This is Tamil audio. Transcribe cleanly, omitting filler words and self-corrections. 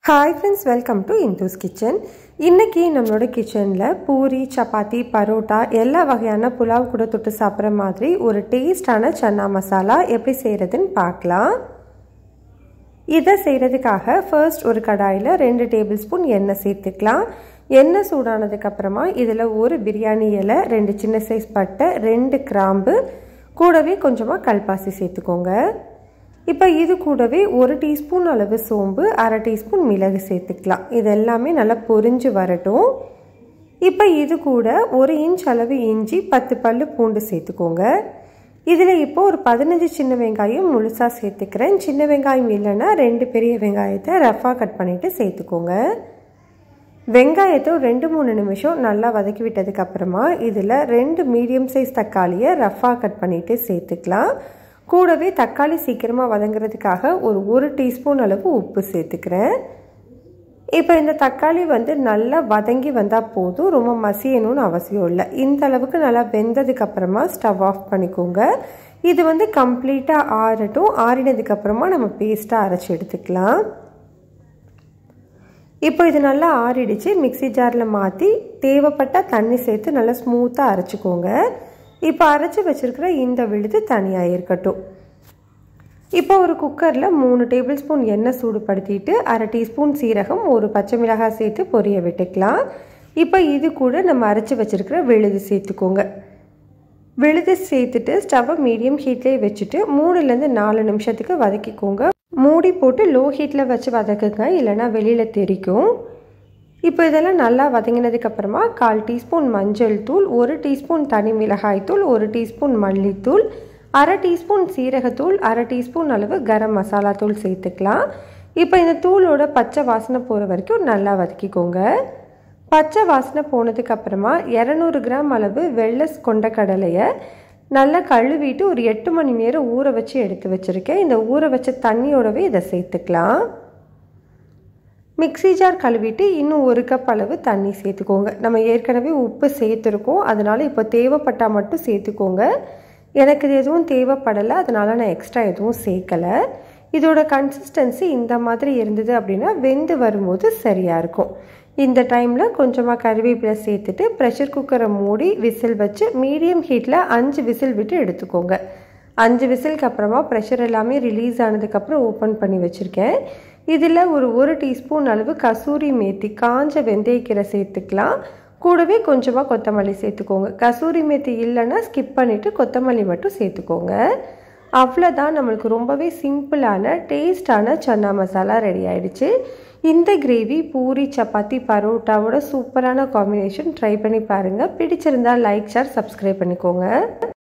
Hi friends, welcome to Intu's Kitchen. இன்னைக்கு நம்மளோட கிச்சன்ல பூரி, சப்பாத்தி, பரோட்டா எல்லா வகையான புலாவ் கூட தொட்டு சாப்பிடுற மாதிரி ஒரு டேஸ்டான சன்னா மசாலா எப்படி செய்யறதுன்னு பார்க்கலாம். இத செய்யறதுக்காக ஃபர்ஸ்ட் ஒரு கடாயில 2 டேபிள்ஸ்பூன் எண்ணெய் சேர்த்துக்கலாம். எண்ணெய் சூடானதுக்கு அப்புறமா இதுல ஒரு பிரியாணி இலை, 2 சின்ன சைஸ் பட்டை, 2 கிராம்பு, கூடவே கொஞ்சமா கல்பாசி சேர்த்துக்கோங்க. இப்போ இது கூடவே 1 டீஸ்பூன் அளவு சோம்பு, 1/2 டீஸ்பூன் மிளகு சேர்த்துக்கலாம். இது எல்லாமே நல்லா பொரிஞ்சு வரட்டும். இப்போ இது கூட 1 இன்ச் அளவு இஞ்சி, 10 பல்லு பூண்டு சேர்த்துக்கோங்க. இதில் இப்போ ஒரு 15 சின்ன வெங்காயம் முழுசாக சேர்த்துக்கிறேன். சின்ன வெங்காயம் இல்லைன்னா 2 பெரிய வெங்காயத்தை ரஃபாக கட் பண்ணிவிட்டு சேர்த்துக்கோங்க. வெங்காயத்தை 2-3 நிமிஷம் நல்லா வதக்கி விட்டதுக்கு அப்புறமா இதில் 2 மீடியம் சைஸ் தக்காளியை ரஃபாக கட் பண்ணிவிட்டு சேர்த்துக்கலாம். கூடவே தக்காளி சீக்கிரமாக வதங்கிறதுக்காக ஒரு 1 டீஸ்பூன் அளவு உப்பு சேர்த்துக்கிறேன். இப்போ இந்த தக்காளி நல்லா வதங்கி வந்தால் போதும், ரொம்ப மசியணும்னு அவசியம் இல்லை. இந்த அளவுக்கு நல்லா வெந்ததுக்கு அப்புறமா ஸ்டவ் ஆஃப் பண்ணிக்கோங்க. இது கம்ப்ளீட்டாக ஆறட்டும். ஆறினதுக்கப்புறமா நம்ம பேஸ்ட்டாக அரைச்சி எடுத்துக்கலாம். இப்போ இது நல்லா ஆறிடுச்சு. மிக்சி ஜாரில் மாற்றி தேவைப்பட்ட தண்ணி சேர்த்து நல்லா ஸ்மூத்தாக அரைச்சிக்கோங்க. இப்போ அரைச்சி வச்சுருக்கிற இந்த விழுது தனியாக இருக்கட்டும். இப்போ ஒரு குக்கரில் 3 டேபிள் ஸ்பூன் எண்ணெய் சூடுபடுத்திட்டு 1/2 டீஸ்பூன் சீரகம், 1 பச்சை மிளகாய் சேர்த்து பொரிய விட்டுக்கலாம். இப்போ இது கூட நம்ம அரைச்சி வச்சுருக்கிற விழுது சேர்த்துக்கோங்க. விழுது சேர்த்துட்டு ஸ்டவ்வை மீடியம் ஹீட்லேயே வச்சுட்டு 3-4 நிமிஷத்துக்கு வதக்கிக்கோங்க. மூடி போட்டு லோ ஹீட்டில் வச்சு வதக்குங்க, இல்லைன்னா வெளியில் தெரிக்கும். இப்போ இதெல்லாம் நல்லா வதங்கினதுக்கப்புறமா 1/4 டீஸ்பூன் மஞ்சள் தூள், 1 டீஸ்பூன் தனி மிளகாய் தூள், 1 டீஸ்பூன் மல்லித்தூள், 1/2 டீஸ்பூன் சீரகத்தூள், 1/2 டீஸ்பூன் அளவு கரம் மசாலா தூள் சேர்த்துக்கலாம். இப்போ இந்த தூளோட பச்சை வாசனை போகிற வரைக்கும் நல்லா வதக்கிக்கோங்க. பச்சை வாசனை போனதுக்கப்புறமா 200 கிராம் அளவு வெள்ளை கொண்ட கடலையை நல்லா கழுவிட்டு ஒரு 8 மணி நேரம் ஊற வச்சு எடுத்து வச்சுருக்கேன். இந்த ஊற வச்ச தண்ணியோடவே இதை சேர்த்துக்கலாம். மிக்சி ஜார் கழுவிட்டு இன்னும் 1 கப் அளவு தண்ணி சேர்த்துக்கோங்க. நம்ம ஏற்கனவே உப்பு சேர்த்துருக்கோம், அதனால் இப்போ தேவைப்பட்டால் மட்டும் சேர்த்துக்கோங்க. எனக்கு இது எதுவும் தேவைப்படலை, அதனால் நான் எக்ஸ்ட்ரா எதுவும் சேர்க்கலை. இதோட கன்சிஸ்டன்சி இந்த மாதிரி இருந்தது அப்படின்னா வெந்து வரும்போது சரியாக இருக்கும். இந்த டைமில் கொஞ்சமாக கறிவேப்பிலை சேர்த்துட்டு ப்ரெஷர் குக்கரை மூடி விசில் வச்சு மீடியம் ஹீட்டில் 5 விசில் விட்டு எடுத்துக்கோங்க. 5 விசிலுக்கு அப்புறமா ப்ரெஷர் எல்லாமே ரிலீஸ் ஆனதுக்கப்புறம் ஓப்பன் பண்ணி வச்சுருக்கேன். இதில் ஒரு 1 டீஸ்பூன் அளவு கசூரி மேத்தி, காஞ்ச வெந்தயக்கீரை சேர்த்துக்கலாம். கூடவே கொஞ்சமாக கொத்தமல்லி சேர்த்துக்கோங்க. கசூரி மேத்தி இல்லைன்னா ஸ்கிப் பண்ணிவிட்டு கொத்தமல்லி மட்டும் சேர்த்துக்கோங்க. அவ்வளோதான், நம்மளுக்கு ரொம்பவே சிம்பிளான டேஸ்டான சன்னா மசாலா ரெடி ஆகிடுச்சு. இந்த கிரேவி பூரி, சப்பாத்தி, பரோட்டாவோட சூப்பரான காம்பினேஷன். ட்ரை பண்ணி பாருங்கள். பிடிச்சிருந்தால் லைக், ஷேர், சப்ஸ்கிரைப் பண்ணிக்கோங்க.